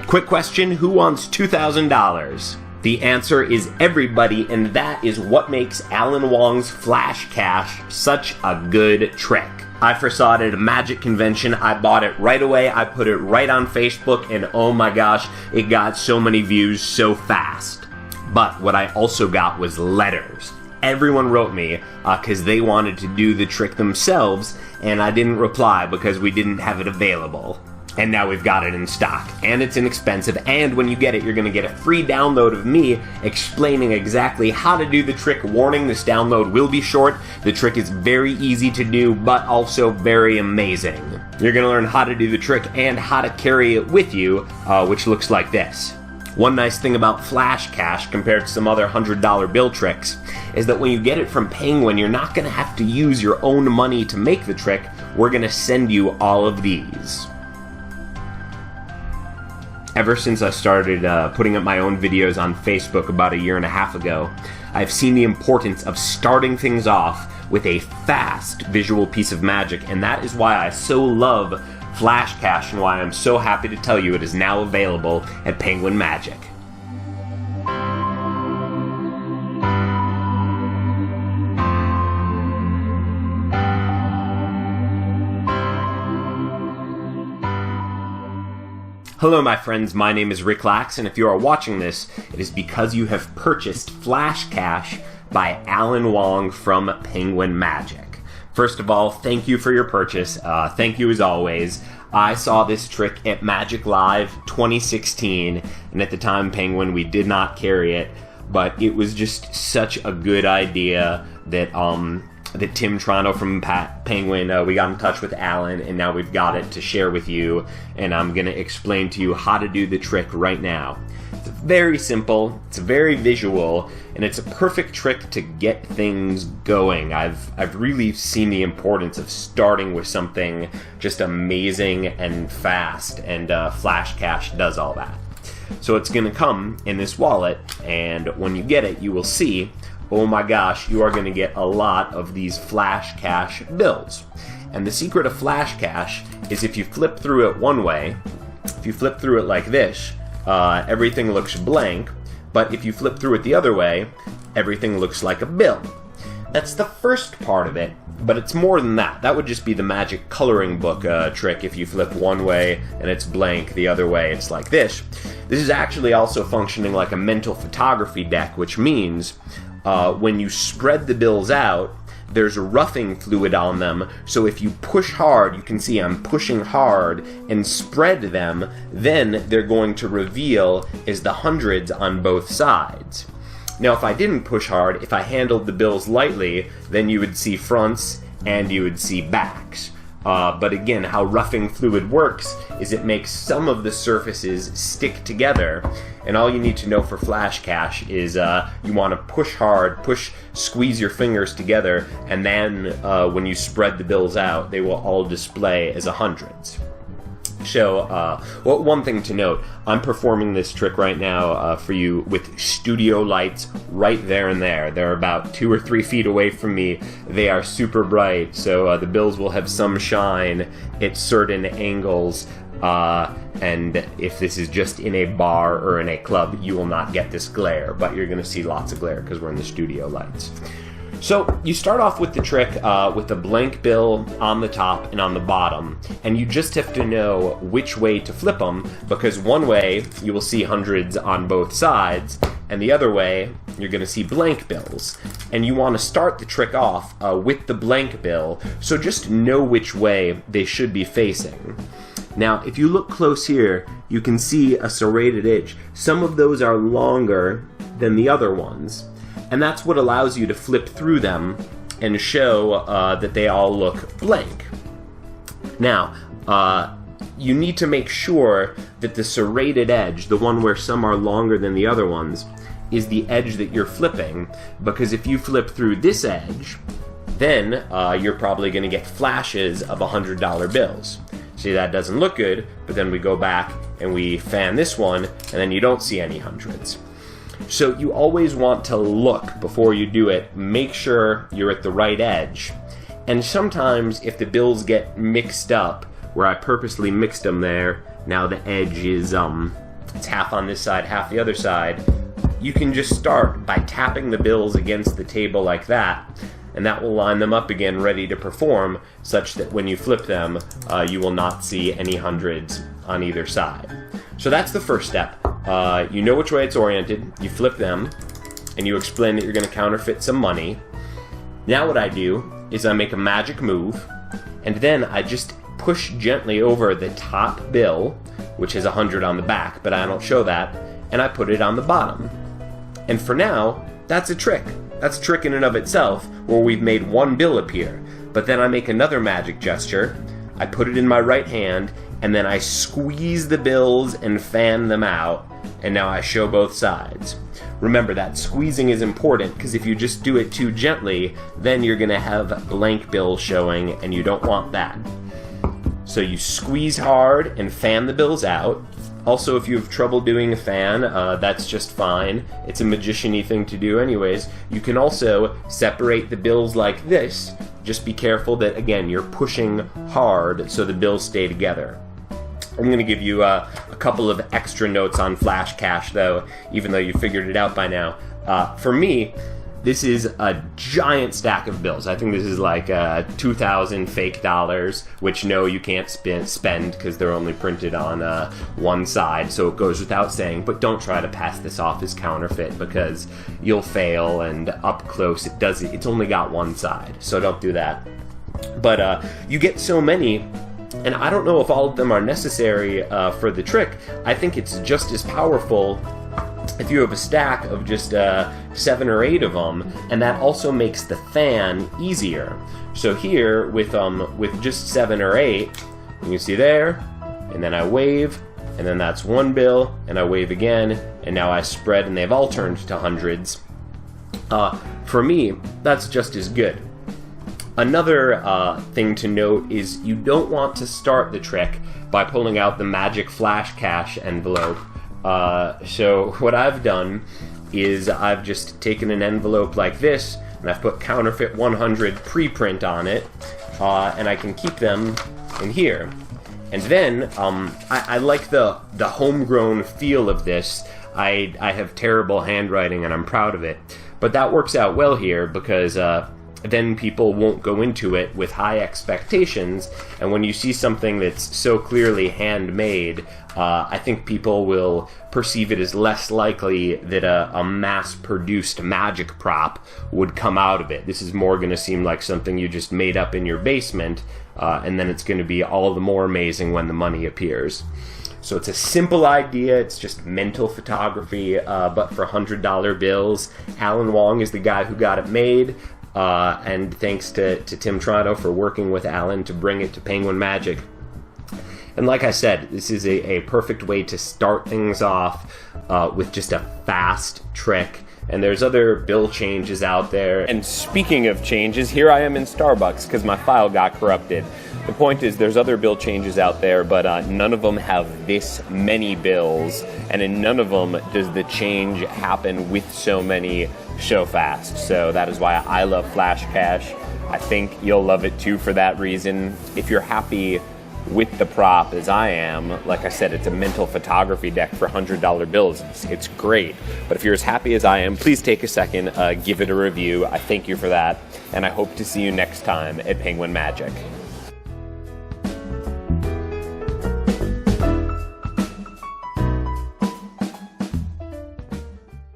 Quick question, who wants $2,000? The answer is everybody, and that is what makes Alan Wong's Flash Cash such a good trick. I first saw it at a magic convention, I bought it right away, I put it right on Facebook, and oh my gosh, it got so many views so fast. But what I also got was letters. Everyone wrote me because they wanted to do the trick themselves, and I didn't reply because we didn't have it available. And now we've got it in stock, and it's inexpensive, and when you get it, you're going to get a free download of me explaining exactly how to do the trick. Warning, this download will be short. The trick is very easy to do, but also very amazing. You're going to learn how to do the trick and how to carry it with you, which looks like this. One nice thing about Flash Cash compared to some other $100 bill tricks is that when you get it from Penguin, you're not going to have to use your own money to make the trick. We're going to send you all of these. Ever since I started putting up my own videos on Facebook about 1.5 years ago, I've seen the importance of starting things off with a fast visual piece of magic, and that is why I so love Flash Cash and why I'm so happy to tell you it is now available at Penguin Magic. Hello my friends, my name is Rick Lax, and if you are watching this, it is because you have purchased Flash Cash by Alan Wong from Penguin Magic. First of all, thank you for your purchase. Thank you as always. I saw this trick at Magic Live 2016, and at the time, Penguin, we did not carry it, but it was just such a good idea that that Tim Toronto from Penguin, we got in touch with Alan, and now we've got it to share with you, and I'm going to explain to you how to do the trick right now. It's very simple, it's very visual, and it's a perfect trick to get things going. I've really seen the importance of starting with something just amazing and fast, and Flash Cash does all that. So it's going to come in this wallet, and when you get it, you will see, oh my gosh, you are going to get a lot of these Flash Cash bills. And the secret of Flash Cash is if you flip through it one way, if you flip through it like this, everything looks blank, but if you flip through it the other way, everything looks like a bill. That's the first part of it, but it's more than that. That would just be the magic coloring book trick. If you flip one way and it's blank, the other way it's like this. This is actually also functioning like a mental photography deck, which means when you spread the bills out, there's roughing fluid on them, so if you push hard, you can see I'm pushing hard, and spread them, then they're going to reveal as the hundreds on both sides. Now if I didn't push hard, if I handled the bills lightly, then you would see fronts and you would see backs. But again, how roughing fluid works is it makes some of the surfaces stick together, and all you need to know for Flash Cash is you want to push hard, squeeze your fingers together, and then when you spread the bills out, they will all display as hundreds. So, one thing to note, I'm performing this trick right now for you with studio lights right there and there. They're about 2 or 3 feet away from me. They are super bright, so the bills will have some shine at certain angles. And if this is just in a bar or in a club, you will not get this glare, but you're going to see lots of glare because we're in the studio lights. So you start off with the trick with a blank bill on the top and on the bottom, and you just have to know which way to flip them, because one way you will see hundreds on both sides, and the other way you're going to see blank bills. And you want to start the trick off with the blank bill, so just know which way they should be facing. Now, if you look close here, you can see a serrated edge. Some of those are longer than the other ones, and that's what allows you to flip through them and show that they all look blank. Now, you need to make sure that the serrated edge, the one where some are longer than the other ones, is the edge that you're flipping, because if you flip through this edge, then you're probably going to get flashes of $100 bills. See, that doesn't look good, but then we go back and we fan this one, and then you don't see any hundreds. So you always want to look before you do it, make sure you're at the right edge. And sometimes if the bills get mixed up, where I purposely mixed them there, now the edge is it's half on this side, half the other side, you can just start by tapping the bills against the table like that, and that will line them up again ready to perform, such that when you flip them, you will not see any hundreds on either side. So that's the first step. You know which way it's oriented, you flip them, and you explain that you're going to counterfeit some money. Now what I do is I make a magic move, and then I just push gently over the top bill, which has 100 on the back, but I don't show that, and I put it on the bottom. And for now, that's a trick. That's a trick in and of itself, where we've made one bill appear. But then I make another magic gesture, I put it in my right hand, and then I squeeze the bills and fan them out, and now I show both sides. Remember that squeezing is important, because if you just do it too gently, then you're going to have blank bills showing, and you don't want that. So you squeeze hard and fan the bills out. Also, if you have trouble doing a fan, that's just fine. It's a magician-y thing to do anyways. You can also separate the bills like this. Just be careful that, again, you're pushing hard so the bills stay together. I'm going to give you a couple of extra notes on Flash Cash, though, even though you figured it out by now. For me, this is a giant stack of bills. I think this is like 2,000 fake dollars, which no, you can't spend because they're only printed on one side, so it goes without saying. But don't try to pass this off as counterfeit because you'll fail, and up close it's only got one side, so don't do that. But you get so many, and I don't know if all of them are necessary for the trick. I think it's just as powerful if you have a stack of just 7 or 8 of them, and that also makes the fan easier. So here, with just 7 or 8, you can see there, and then I wave, and then that's one bill, and I wave again, and now I spread, and they've all turned to hundreds. For me, that's just as good. Another thing to note is you don't want to start the trick by pulling out the magic Flash Cash envelope. So what I've done is I've just taken an envelope like this, and I've put counterfeit 100 preprint on it, and I can keep them in here. And then I like the homegrown feel of this. I have terrible handwriting, and I'm proud of it, but that works out well here because then people won't go into it with high expectations, and when you see something that's so clearly handmade, I think people will perceive it as less likely that a mass-produced magic prop would come out of it. This is more going to seem like something you just made up in your basement, and then it's going to be all the more amazing when the money appears. So it's a simple idea, it's just mental photography, but for $100 bills. Alan Wong is the guy who got it made. And thanks to Tim Toronto for working with Alan to bring it to Penguin Magic. And like I said, this is a perfect way to start things off with just a fast trick. And there's other bill changes out there. And speaking of changes, here I am in Starbucks because my file got corrupted. The point is there's other bill changes out there, but none of them have this many bills, and in none of them does the change happen with so many so fast. So that is why I love Flash Cash. I think you'll love it too for that reason. If you're happy with the prop as I am, like I said, it's a mental photography deck for $100 bills. It's great. But if you're as happy as I am, please take a second, give it a review. I thank you for that, and I hope to see you next time at Penguin Magic.